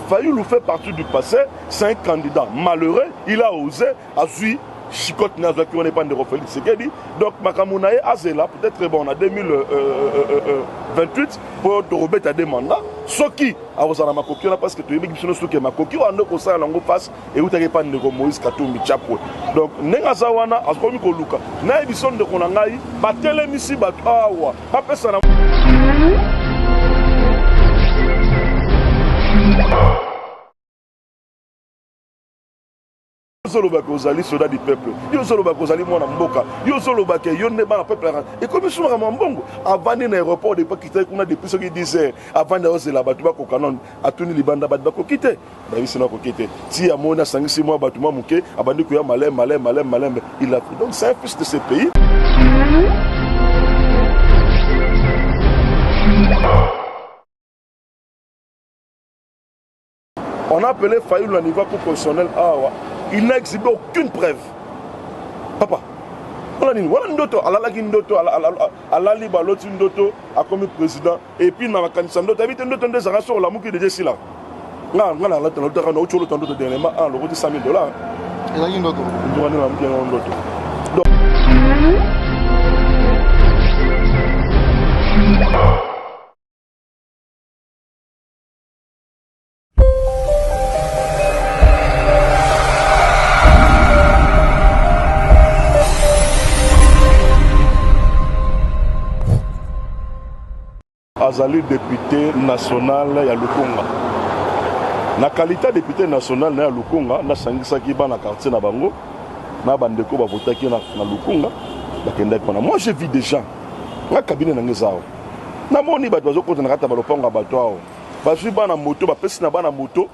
Fayoulou fait partie du passé, c'est un candidat malheureux, il a osé, a su chicote Nazwa qui on n'est pas de Félix Tshisekedi. Donc Makamounaye Azela, peut-être bon, en 2028, pour Robert a des mandats. Ce qui, à vous en makoki, parce que tu es mis sur le makoki, on a aussi un langue face et où tu n'as pas de Moïse Katumbi Chapo. Donc, Nengazawana, à ce qu'on dit, n'a pas besoin de Konangaï, batele misi batawa, pas personne. Solobaka soldat du peuple, yo solobaka mwana mboka, yo solobaka yonne ba peuple. Et comme ils sont vraiment bon, avant l'aéroport de pas quitter qu'on a depuis ce qu'ils disaient, avant de la batuba ko canon, a tuni libanda bat bako quitter. Ba oui c'est na ko quitter. Si a mona 5-6 mois batuma muke, abandi ko ya malem, il a pris. Donc c'est un fils de ce pays. On a appelé Fayoulou au niveau constitutionnel. Il n'a exhibé aucune preuve. Papa, voilà ndoto, alalaki ndoto, alali baloti ndoto, a comme président, et puis na makanisa ndoto, habite ndoto des arrations la mouki de Jessila. La ndoto ndoto dernièrement, le rôti $100,000. Il a dit ndoto. Donc, Azali député national ya Lukunga. Na qualité député national ya Lukunga, na sangisa ki ba na quartier na bango, na bandeko ba votaki na Lukunga, ba kenda kona. Moi j'ai vu des gens na cabinet na ngezao. Na moni ba dozo konta na kata ba loponga ba toao. Ba su ba na moto ba pesi na ba na moto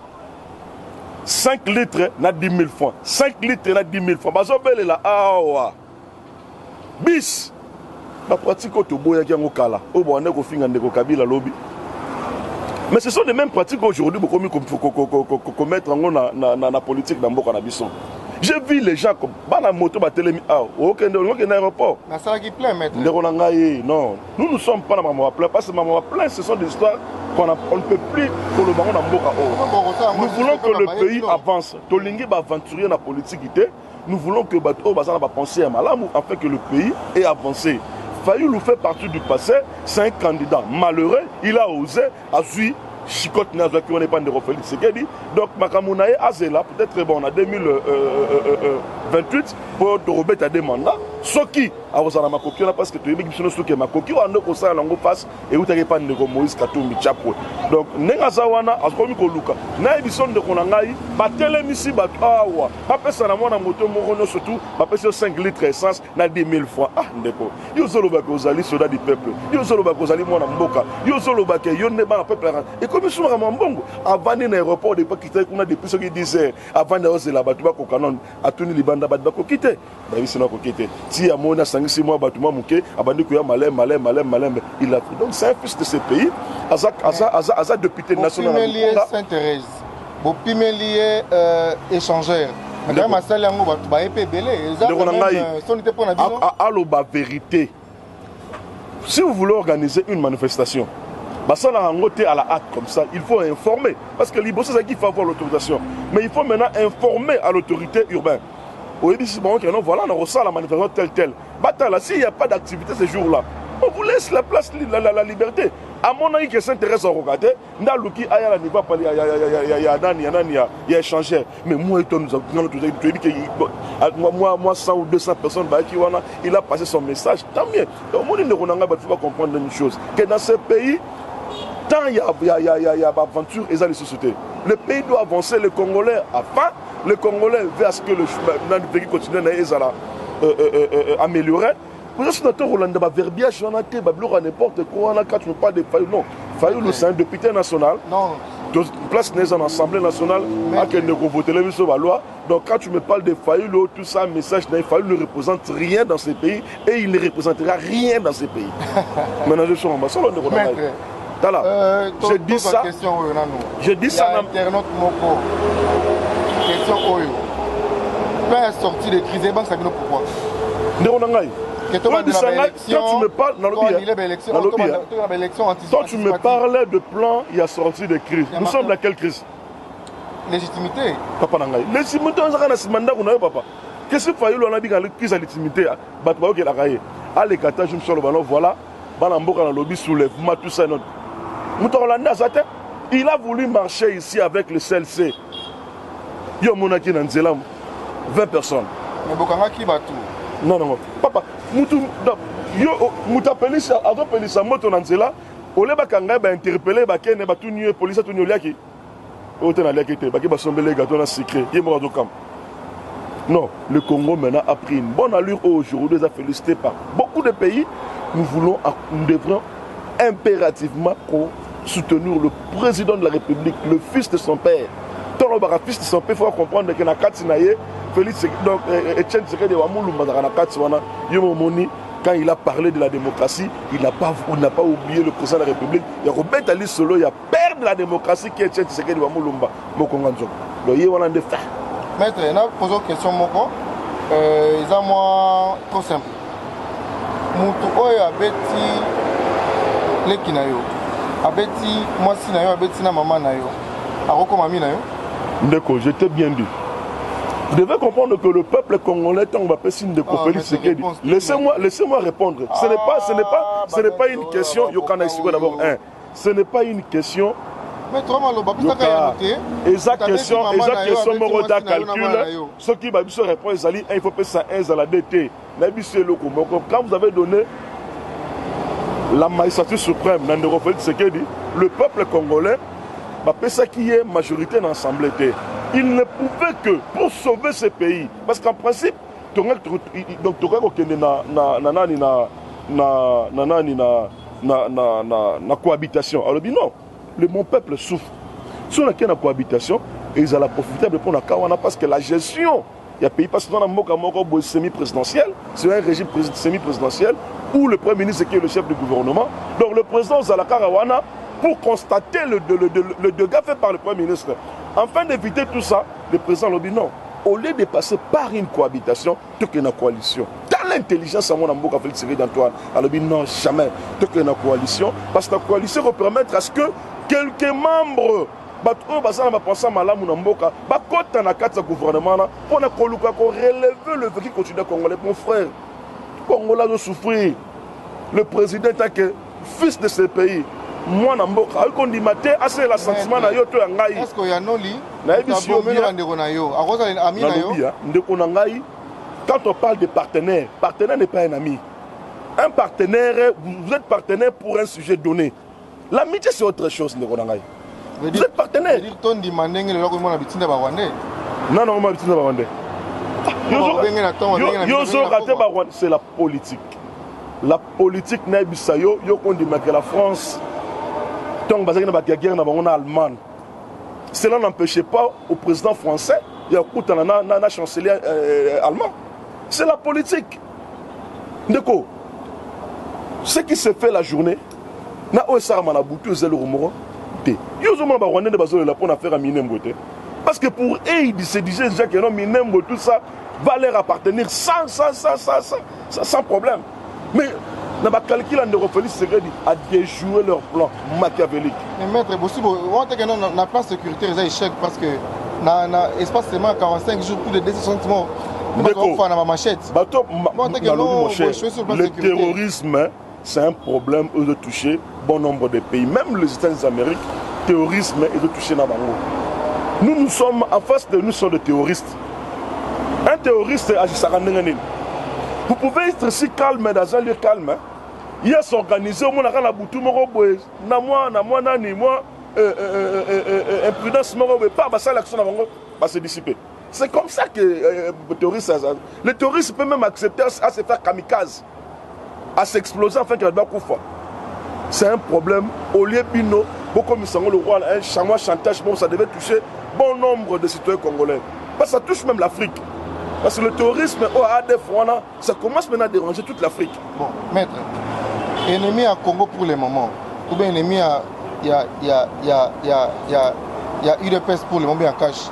5 litres na 10 000 francs. 5 litres na 10 000 francs. Ba zo bele la awa. Bis la pratique au Toboya qui est au Kala, au Boané, au Fingan de Kabila Lobby. Mais ce sont les mêmes pratiques aujourd'hui pour mettre en la politique dans Boka Nabisson. J'ai vu les gens comme Bana Moto Batelemi, aucun aéroport. Ça qui plaît, maître. Non, nous ne sommes pas dans Maman Plein, parce que Maman Plein, ce sont des histoires qu'on ne peut plus que le baron dans Boka. Nous voulons que le pays avance. Tolingi va aventurer dans la politique. Nous voulons que Bato Bazana va penser à Malamou afin que le pays ait avancé. Fayoulou fait partie du passé, c'est un candidat malheureux, il a osé, a su chicote Nazwa qui on n'est pas de Félix Tshisekedi. Donc Makamounaye Azela, peut-être bon, en 2028, pour Robert a des mandats. Ce qui, à vous en makoki, parce que tu es mis sur le makoki, on a aussi un langue face et où tu n'as pas de Moïse Katumbi Chapo. Donc, Nengazawana, à ce qu'on dit, n'a pas besoin de Konangaï, batele misi batawa, pas personne à moi, moto, morono surtout, pas personne 5 litres essence, n'a 10 000 francs. Ah, ndeko, yo solobaka soldat du peuple, yo solobaka mwana mboka, yo solobaka yonne ba peuple. Et comme ils sont vraiment bon, avant l'aéroport de pas quitter qu'on a depuis ce qu'ils disaient, avant de la batuba ko canon, a tuni libanda bat bako quitter. Bah oui, c'est là qu'on quitter. Si à mon 5-6 mois, batuma mouké, abandi kuya malem, il a pris. Donc c'est un fils de ce pays. Aza député national. Bopimelier Sainte-Thérèse, Bopimelier échangeur. Madame Assali Yango Batouba épée belé. Allo ba vérité. Si vous voulez organiser une manifestation, ça n'a pas à la hâte comme ça. Il faut informer. Parce que l'Ibo, c'est ça qu'il faut avoir l'autorisation. Mais il faut maintenant informer à l'autorité urbaine. Au début, voilà, on ressent la manifestation telle. S'il n'y a pas d'activité ce jour-là, on vous laisse la place, la liberté. À mon avis, qui s'intéresse à regarder, il y a échangé. Mais moi, moi, 100 ou 200 personnes, il a passé son message. Tant mieux. Donc, moi, il faut comprendre une chose. Que dans ce pays, tant il y a aventure et les sociétés. Le pays doit avancer, les Congolais afin, les Congolais veulent à ce que le pays continue à améliorer. Vous êtes notre Roland verbiage, on a été n'importe quoi, on a quand tu me parles de Fayoulou. Non, Fayoulou c'est un député national. Non. Place n'est en assemblée nationale, à quel ne voter les sur la loi. Donc quand tu me parles de Fayoulou, tout ça, message, Fayoulou ne représente rien dans ces pays et il ne représentera rien dans ces pays. Maintenant je suis en ambassadeur, on est je dis ça. Je dis ça. Internaute Moko. Question Oyo. Pas sorti de crise, ça vient pourquoi? Quand tu me parles, toi tu me parlais de plan, il y a sorti de crise. Nous sommes dans quelle crise? légitimité. Papa Nangai. Légitimité, on a un mandat qu'on a papa. Qu'est-ce qu'il faut on a dit qu'il y a légitimité? Batba qui l'a gagné. Allez, Kata, je me suis le ballon, voilà. Banambo dans le lobby soulèvement, tout ça. Il a voulu marcher ici avec le CLC. Yo monaki dans Nzela 20 personnes. Mais Bokanga qui va tout? Non, non, papa. Moutapeli sa moto dans Nzela. Ole bakanga ba interpeller ba kene ba tout nu police tout nu liaki. Ote na liaki te ba ke ba sombele gâteau na secret. Yemo do kam. Non, le Congo maintenant a pris une bonne allure aujourd'hui, nous a félicité par beaucoup de pays. Nous devrons impérativement soutenir le président de la République, le fils de son père. Tant le fils de son père, il faut comprendre que Félix, donc Etienne Tshisekedi quand il a parlé de la démocratie, il n'a pas oublié le président de la République. Il y a Robert Ali Solo, il y a père de la démocratie qui est Etienne Tshisekedi Wamulumba. Maître, je vais poser une question. C'est moi trop simple. Moutou oyo abeti leki na yo. Abeti mwasi na yo, abeti na maman na yo. Aroko mami na yo. Ndeko, je t'ai bien dit. Vous devez comprendre que le peuple congolais, tant qu'on va passer une déco, laissez-moi répondre. Ce n'est pas une question. Yokana Isigo d'abord un. Ce n'est pas une question. Mais toi, exact question, Moroda calcul. Ce qui va se répondre, il faut passer à la DT. Quand vous avez donné la magistrature suprême, le peuple congolais, ça qui est majorité dans l'Assemblée. Il ne pouvait que, pour sauver ce pays, parce qu'en principe, tu as cohabitation. Alors, non. Mon peuple souffre. Si on a une cohabitation, ils ont profitable pour la Kawana parce que la gestion, il y a pays parce que dans un semi-présidentiel, c'est un régime semi-présidentiel où le Premier ministre qui est le chef du gouvernement. Donc le président Zalakarawana, pour constater le dégât fait par le Premier ministre, afin d'éviter tout ça, le président Lobi, non, au lieu de passer par une cohabitation, tu as une coalition. Dans l'intelligence, à mon amour, Félix Tshisekedi d'Antoine, alors non, jamais, tu as une coalition, parce que la coalition va permettre à ce que quelques membres gouvernement pour relever le vécu continue congolais. Mon frère, Congolais doit souffrir. Le président est que fils de ce pays. Moi, est-ce qu'il y a un lit? Quand on parle de partenaire, partenaire n'est pas un ami. Un partenaire, vous êtes partenaire pour un sujet donné. L'amitié, c'est autre chose. Vous êtes partenaire. Non, non, c'est la politique. La politique, que la France, cela n'empêchait pas au président français, il y a un chancelier allemand. C'est la politique. Ce qui se fait la journée, parce que pour eux, ils se disaient déjà que non, Minembo, tout ça va leur appartenir sans problème. Mais dans le calcul, on a déjoué leur plan machiavélique. Mais maître, on a la place sécuritaire, c'est échec parce que dans l'espace seulement 45 jours, plus de 200 morts. Le terrorisme, c'est un problème de toucher bon nombre de pays. Même les États-Unis d'Amérique, le terrorisme est de toucher Nabango. Nous sommes en face de nous, sommes des terroristes. Un terroriste agit. Vous pouvez être si calme dans un lieu calme. Il y a s'organiser au monde à la boutou imprudence pas ça l'action va se dissiper. C'est comme ça que le terroriste peut même accepter à se faire kamikaze, à s'exploser afin qu'il ne va pas couper. C'est un problème. Au lieu Pino, beaucoup de le roi, un chantage, bon, ça devait toucher bon nombre de citoyens congolais. Parce que ça touche même l'Afrique. Parce que le terrorisme au ADF, ça commence maintenant à déranger toute l'Afrique. Bon, maître, ennemi à Congo pour le moment, ou bien ennemi à UDPS pour le moment en cash.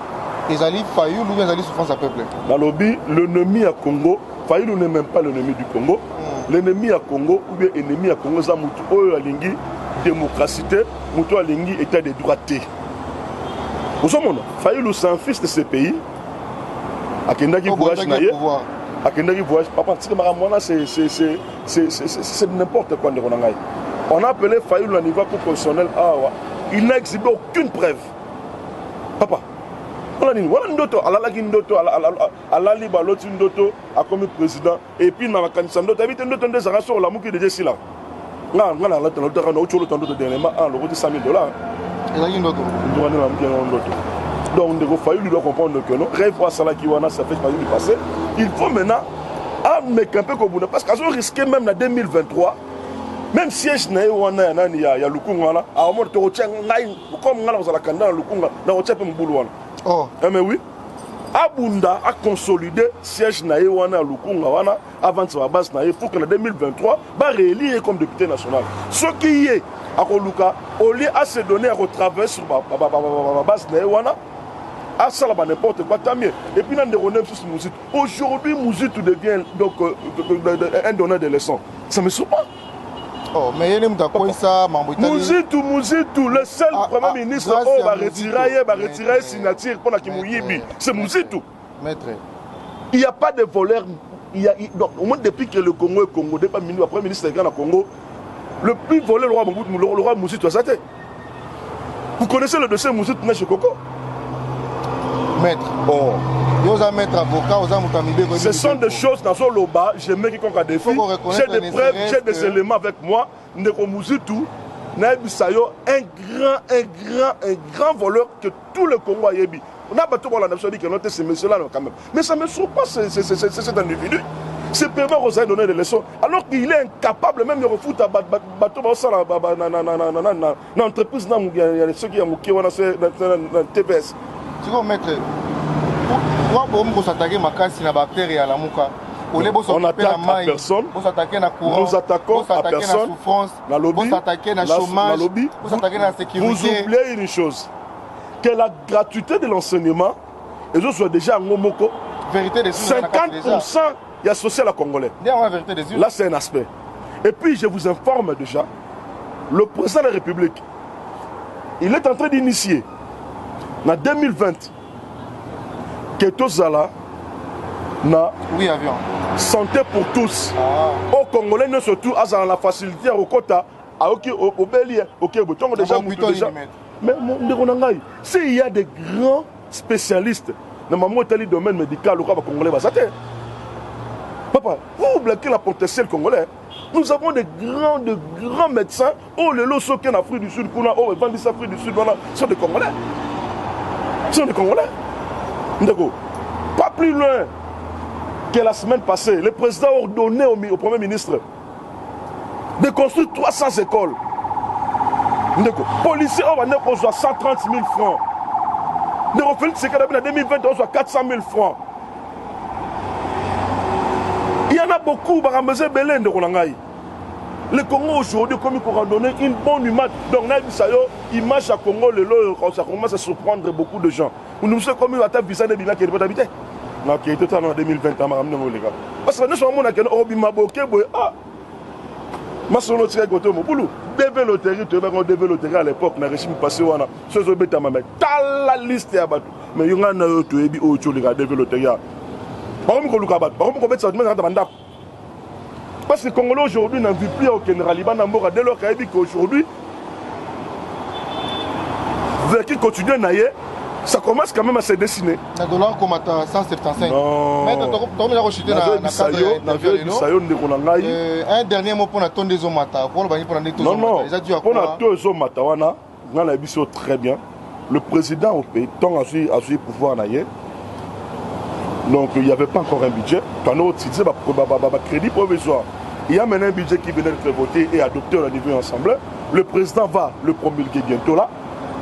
Les alliés Fayoul ou bien les alliés souffrance à peuple. Dans le lobby, l'ennemi à Congo, Fayoul n'est même pas l'ennemi du Congo. L'ennemi à Congo ou bien l'ennemi à Congo, c'est Moutou Alingi, démocratie, Moutou Alingi, état de droit. Au monde, Fayulu, c'est un fils de ce pays. Akendaki voyage naïe. Akendaki voyage. Papa, c'est n'importe quoi. On a appelé Fayulu au niveau constitutionnel. Il n'a exhibé aucune preuve. Papa. On a dit, voilà ndoto, alalaki ndoto, alali baloti ndoto, a comme président. Et puis, dans la candidature, ndoto, habite ndoto, des arrangements sur la mouki de Jessila. Non, non, non, non, non, non, non, non, non, 100 000 $. Donc, il faut lui comprendre que non, rêve à Salah Kiwana, ça fait pas du passé. Il faut maintenant camper comme vous. Parce qu'ils ont risqué même en 2023, même si il y a Lukunga, à un moment, tu retiens, comme on a la candidat Lukunga, dans le Tchèpe Mboulouan. Oh, mais oui. Abunda a consolidé siège naïwana Lukunga avant de sa base naïe pour que en 2023 va réélire comme député national. Ce qui est à Koluka, au lieu à se donner à retravailler sur la base naïwana, à ça là n'importe quoi, tant mieux. Et puis on est sur Mouzit. Aujourd'hui, Mouzit devient donc un donneur de leçons. Ça me surprend. Oh, mais il y a ça, Mouzitou, le seul premier ministre qui va retirer signature pour la Kimouyibi, c'est Mouzitou. Maître. Il n'y a pas de voleur. Donc, au moins depuis que le Congo est Congo, depuis le premier ministre du Congo, le plus volé, le roi Mouzitou, ça c'était. Vous connaissez le dossier Mouzitou Nèche Coco? Maître. Oh. Ce sont des choses dans son loba, je mets quiconque a des filles, j'ai des preuves, j'ai des éléments avec moi. Ndeko Mouzitou, Naïbisayo, un grand voleur que tout le Congo a yébi. On a battu pour la nation qui a noté ces messieurs-là quand même. Mais ça ne me surprend pas cet individu. C'est permet aux gens de donner des leçons. Alors qu'il est incapable même de refoutre à bateau dans l'entreprise, il y a ceux qui ont dans TPS. Tu vois, maître, pourquoi s'attaquer à la bactérie à la mouka? On attaque à personne. Nous attaquons à personne. La lobby, la chômage, vous oubliez une chose, que la gratuité de l'enseignement, et je suis déjà en Momoko, 50% est associé à la Congolais. Là, c'est un aspect. Et puis, je vous informe déjà, le président de la République, il est en train d'initier, en 2020, que Tozala, oui, avion. Santé pour tous. Au Congolais, nous surtout, à la facilité, au quota, au Bélier, au Kébou. Déjà. Mais s'il y a des grands spécialistes dans le domaine médical, au Congolais, papa, vous bloquez la potentiel congolais. Nous avons des grands médecins. Oh, les lots qui sont en Afrique du Sud, oh, les vendis Afrique du Sud, sont des Congolais. Sont des Congolais. Pas plus loin que la semaine passée, le président a ordonné au Premier ministre de construire 300 écoles. Policiers, on va reçoit 130 000 francs. De refaire ce qu'il a en 2020, on reçoit 400 000 francs. Il y en a beaucoup, le Congo aujourd'hui, comme il pourra donner une bonne image. Donc, l'image à Congo, ça commence à surprendre beaucoup de gens. Nous savons comment il va être visa de Bila qui est habité. Qui était en 2020, parce que nous sommes en train de ma solo tire côté mon boulot développer à l'époque na régime passé wana ce zo beta mama la liste ya bato mais yonga na yo to ebi o tcho lika développer ya on ko luka bato on ko betsa mais na banda parce que Congolais aujourd'hui n'en vit plus au Liban na mboka dès lors qu'il qu'aujourd'hui vers qui continue naie ça commence quand même à se dessiner. Le dollar comme à 175. Un dernier mot pour la tonne des Omata. Non, pour la tonne des Omata, on a vu très bien. Le président au pays, tant a su pouvoir naïe. Donc il n'y avait pas encore un budget. Quand on a utilisé le crédit provisoire, il y a maintenant un budget qui venait d'être voté et adopté au niveau ensemble. Le président va le promulguer bientôt là.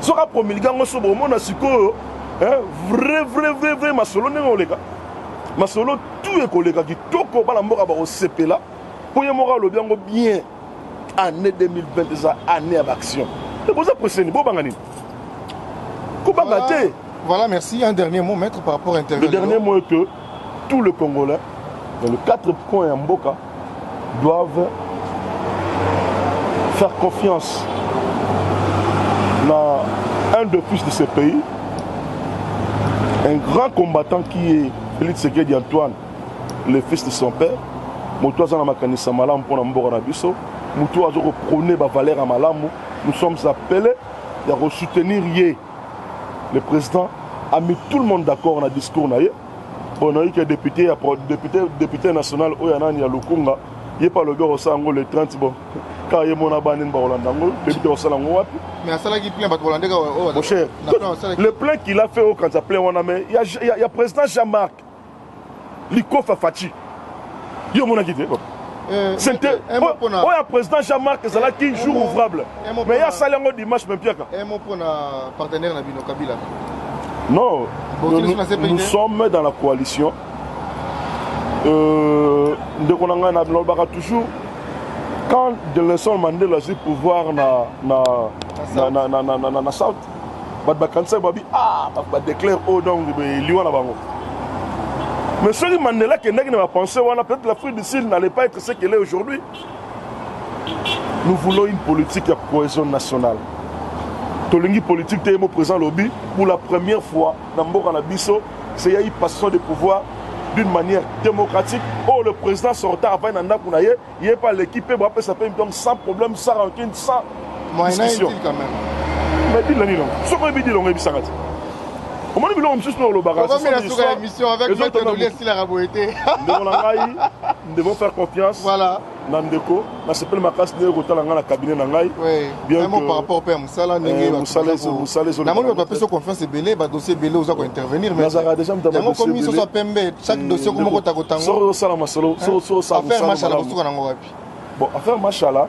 Sera promulgué en ce moment à Siko, vrai masolo n'est pas masolo tout est collègue qui toko bala mora ba au CP là pour y mora le bien année 2020 déjà année d'action. C'est pour ça que c'est bon bangani. Voilà, merci. Un dernier mot, maître, par rapport à l'interview. Le dernier mot est que tous les Congolais dans les 4 coins en Mboka doivent faire confiance dans un de plus de ces pays Un grand combattant qui est Félix Tshisekedi Antoine, le fils de son père. Moto aza na makanisa malamu pour mboka na biso. Moto azo prôner ba valeur à malamu. Nous sommes appelés à soutenir le président a mis tout le monde d'accord dans le discours. On a eu que député national Oyanani à Lukunga, il n'y a pas le gars au Sango le 30 bon. Car il y a mon abanin Barolandango, député au Salango. Mais à ça qui plaint Barolandé, mon cher, le plein qu'il a fait au quand ça plaît, il y a président Jean-Marc, Liko Fafati. Il y a mon quitté. C'était un président Jean-Marc qui est jour ouvrable. Mais il y a Salango dimanche même pire. Un mot pour un partenaire Nabino Kabila. Non, nous sommes dans la coalition. Toujours, quand Nelson Mandela a eu pouvoir na South, il déclare au donc mais celui Mandela qui n'a pensé, peut-être l'Afrique du Sud n'allait pas être ce qu'elle est aujourd'hui. Nous voulons une politique de cohésion nationale. Tolingi politique est présent lobby pour la première fois dans Mboka na biso, c'est une passation de pouvoir d'une manière démocratique. Oh, le président sortant avant nanda kunaye, il est pas l'équipe ça peut donc sans problème, sans rancune, sans discussion. Quand même. Mais dis le non. Ce qu'on dit long et bisarati. Comment nous voulons juste nous le barrage. On va faire une émission avec Maître Dolier si la raboité. Nous devons faire confiance. Voilà. Nandeko, na s'appelle ma casse de retour dans la cabinet nangai. Oui. Bien que par rapport au père Moussala, Moussala. Na moi on peut confiance et belé, ba dossier belé aux intervenir mais. Nazara déjà me dossier. Comme ils sont pembe, chaque dossier comme ko takotango. Soro sala masolo, soro sala. Affaire machala bosuka nango wapi. Bon, affaire machala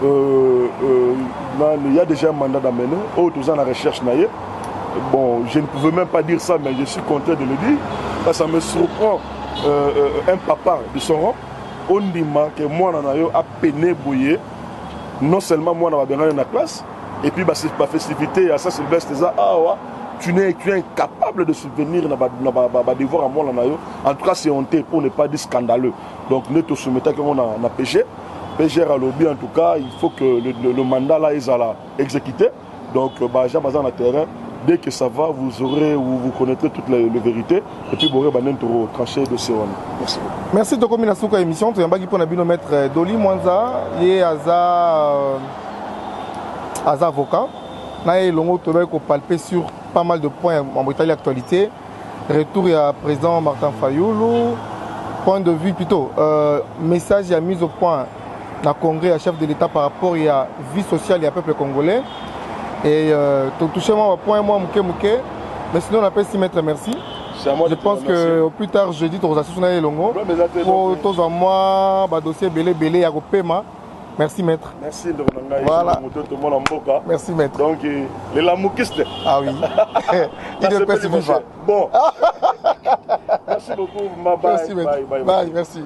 il y a déjà un mandat d'amener, tous en la recherche naïe. Bon, je ne pouvais même pas dire ça, mais je suis content de le dire. Parce que ça me surprend un papa de son rang. On dit que moi, je a peiné bouillé. Non seulement moi, je suis dans la classe, et puis c'est ma festivité à Saint-Sylvestre, tu es incapable de subvenir à devoir à moi. En tout cas, c'est honte pour ne pas dire scandaleux. Donc, nous te soumettons qu'on a PG. PG à lobby, en tout cas, il faut que le mandat là, ils allent exécuter. Donc, j'ai besoin de terrain. Dès que ça va, vous connaîtrez toute la vérité. Et puis, vous aurez tranché de ce Merci beaucoup. Merci de la souka émission. Tu as pour maître Doli Mwanza, il est avocat. Il a palpé sur pas mal de points en Bretagne actualité. Retour à président Martin Fayoulou. Point de vue plutôt. Message à mise au point dans le Congrès à chef de l'État par rapport à la vie sociale et au peuple congolais. Et touché moi au point moi mouké mais sinon on appelle si maître merci. Je pense que au plus tard jeudi tu vas assurer longo pour tous en moi ba dossier belé ya paiement. Merci maître. Merci de voilà. Merci maître. Donc les lamoukistes. Ah oui. Il ne peut pas. Bon. Merci beaucoup. Merci maître. Bye merci.